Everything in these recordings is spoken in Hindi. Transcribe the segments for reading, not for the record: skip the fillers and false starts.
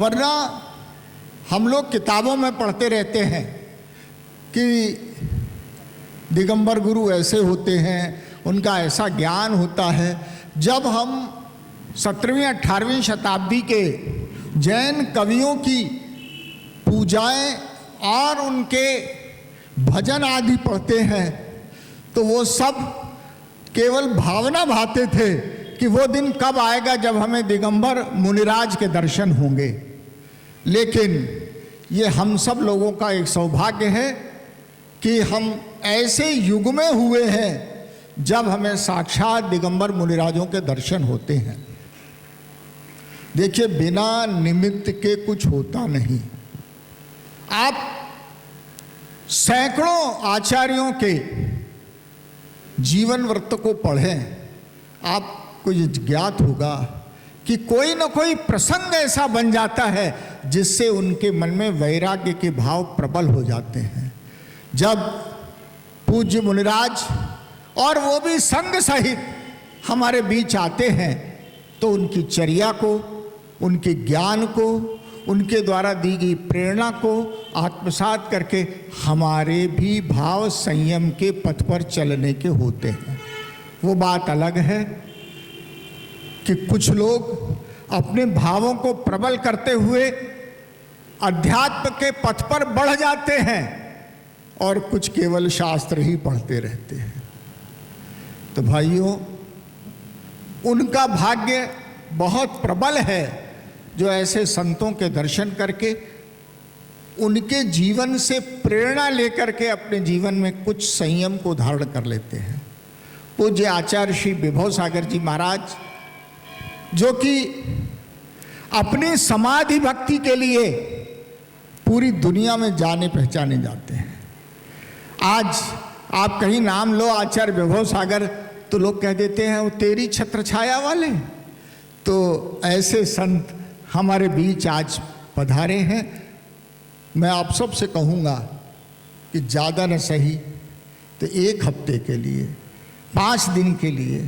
वरना हम लोग किताबों में पढ़ते रहते हैं कि दिगंबर गुरु ऐसे होते हैं, उनका ऐसा ज्ञान होता है। जब हम 17वीं 18वीं शताब्दी के जैन कवियों की पूजाएं और उनके भजन आदि पढ़ते हैं तो वो सब केवल भावना भाते थे कि वो दिन कब आएगा जब हमें दिगंबर मुनिराज के दर्शन होंगे। लेकिन ये हम सब लोगों का एक सौभाग्य है कि हम ऐसे युग में हुए हैं जब हमें साक्षात दिगंबर मुनिराजों के दर्शन होते हैं। देखिए, बिना निमित्त के कुछ होता नहीं। आप सैकड़ों आचार्यों के जीवन वृत्त को पढ़ें, आपको ये ज्ञात होगा कि कोई न कोई प्रसंग ऐसा बन जाता है जिससे उनके मन में वैराग्य के भाव प्रबल हो जाते हैं। जब पूज्य मुनिराज और वो भी संग सहित हमारे बीच आते हैं तो उनकी चर्या को, उनके ज्ञान को, उनके द्वारा दी गई प्रेरणा को आत्मसात करके हमारे भी भाव संयम के पथ पर चलने के होते हैं। वो बात अलग है कि कुछ लोग अपने भावों को प्रबल करते हुए अध्यात्म के पथ पर बढ़ जाते हैं और कुछ केवल शास्त्र ही पढ़ते रहते हैं। तो भाइयों, उनका भाग्य बहुत प्रबल है जो ऐसे संतों के दर्शन करके उनके जीवन से प्रेरणा लेकर के अपने जीवन में कुछ संयम को धारण कर लेते हैं। पूज्य आचार्य श्री विभव सागर जी महाराज, जो कि अपनी समाधि भक्ति के लिए पूरी दुनिया में जाने पहचाने जाते हैं। आज आप कहीं नाम लो आचार्य विभव सागर तो लोग कह देते हैं वो तेरी छत्र छाया वाले। तो ऐसे संत हमारे बीच आज पधारे हैं। मैं आप सब से कहूँगा कि ज़्यादा न सही तो 1 हफ्ते के लिए, 5 दिन के लिए,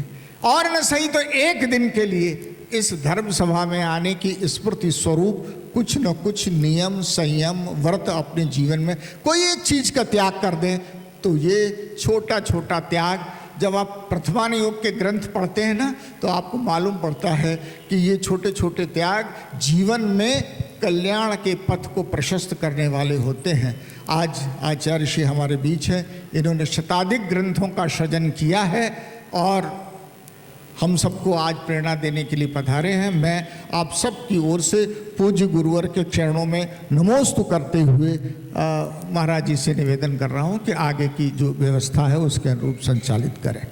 और न सही तो 1 दिन के लिए इस धर्म सभा में आने की स्फूर्ति स्वरूप कुछ न कुछ नियम, संयम, व्रत अपने जीवन में कोई एक चीज़ का त्याग कर दें। तो ये छोटा छोटा त्याग, जब आप प्रथमान योग के ग्रंथ पढ़ते हैं ना तो आपको मालूम पड़ता है कि ये छोटे छोटे त्याग जीवन में कल्याण के पथ को प्रशस्त करने वाले होते हैं। आज आचार्य श्री हमारे बीच हैं, इन्होंने शताधिक ग्रंथों का सृजन किया है और हम सबको आज प्रेरणा देने के लिए पधारे हैं। मैं आप सब की ओर से पूज्य गुरुवर के चरणों में नमोस्तु करते हुए महाराज जी से निवेदन कर रहा हूं कि आगे की जो व्यवस्था है उसके अनुरूप संचालित करें।